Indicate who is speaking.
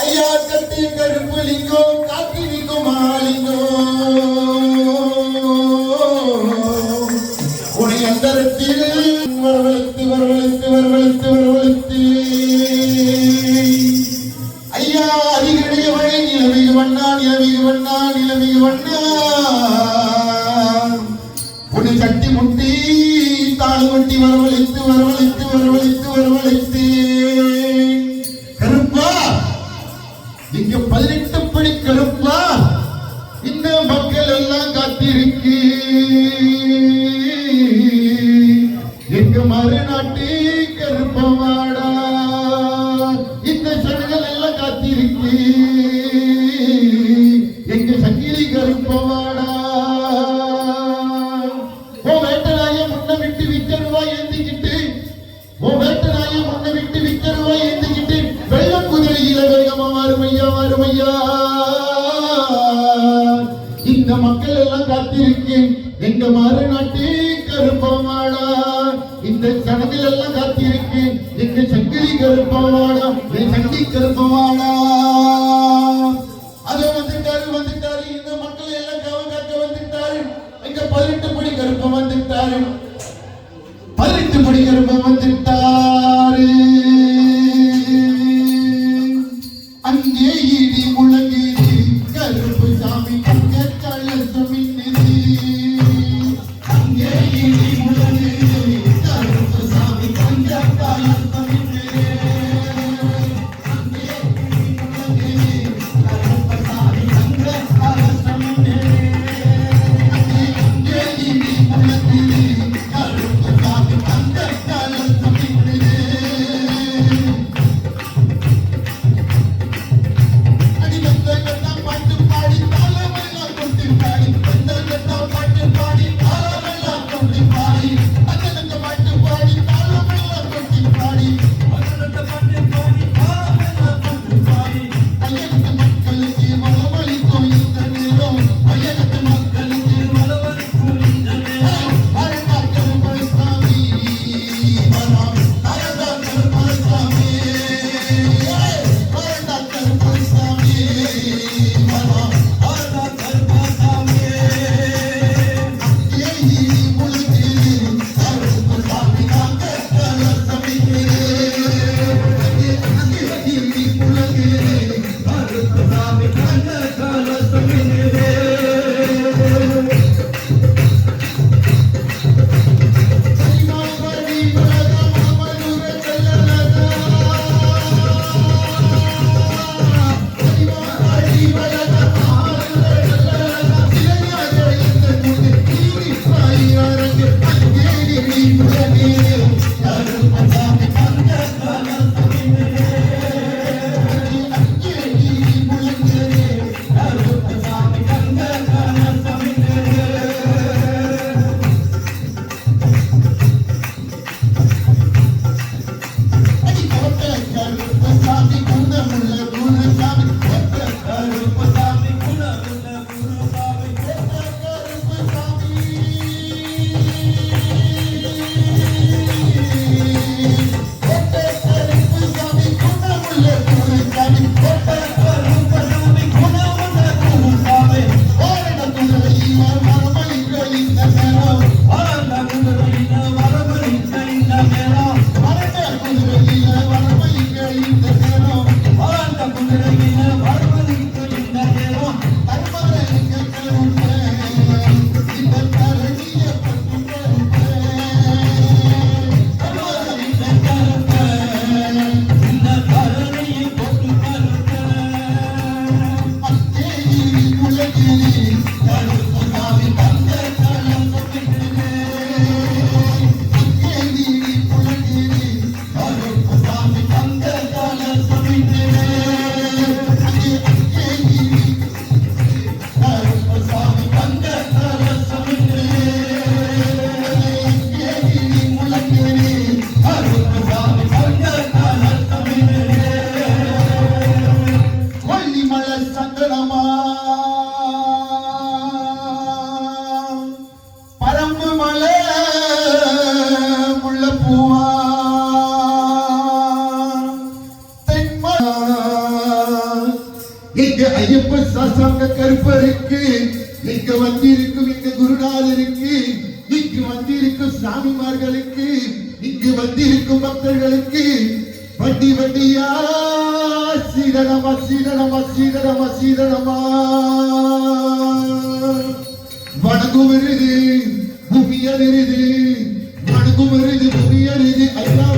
Speaker 1: ஐயா கட்டி கருப்புலிங்கோ காக்கிரிக்கோ மாலிங்கோ உடைய அந்தரத்தில் வரவழைத்து வரவழைத்து வரவழைத்து வரவழைத்து ஐயா அதிகடைய வழி நிலமிகு வண்ணா நிலமிகு வண்ணா நிலமிகு வண்ணா உன்னை கட்டி முட்டி தாழ் வட்டி வரவழைத்து வரவழைத்து வரவழைத்து வரவழைத்து கருப்பா இங்க 18 படி கருப்பா இந்த மக்கள் எல்லாம் காத்திருக்கு எங்க மறுநாட்டு கருப்பவாடா இந்த சனங்கள் எல்லாம் காத்திருக்கு எங்க சங்கிலி கருப்பவாடா இந்த மக்கள் எல்லாம் காத்திருக்கேன் எங்க மறுநாட்டு கருப்பமாடா இந்த சனங்கள் எல்லாம் காத்திருக்கேன் எங்க சங்கிலி கருப்பமாடா என் சங்கி கருப்பமாடா அதை வந்துட்டாரு வந்துட்டாரு இந்த மக்கள் எல்லாம் காக்க வந்துட்டாரு எங்க 18 படி கருப்பம் வந்துட்டாரு 18 படி கருப்பம் வந்துட்டாரு அங்கே இடி முழங்கிது கருப்பு சாமி அங்க கலசமின்னுது அங்கே இடி முழங்கிது கருப்பு சாமி அங்க கலசமின்னுது அங்கே இடி முழங்கிது கருப்பு சாமி அங்க கலசமின்னுது அங்கே இடி முழங்கிது கருப்பு சாமி அங்க கலசமின்னுது ஐயப்ப சாஸ்தாங்க கருப்பருக்கு இங்க வந்திருக்கும் எங்க குருநாதருக்கு இங்கு வந்திருக்கும் சாமிமார்களுக்கு இங்கு வந்திருக்கும் பக்தர்களுக்கு வண்டி வண்டியா சீரணமா சீரணமா சீரணமா சீரணமா வணங்கும் விருது பூமி அறிது வணங்கும் விருது பூமி அறிது ஐயா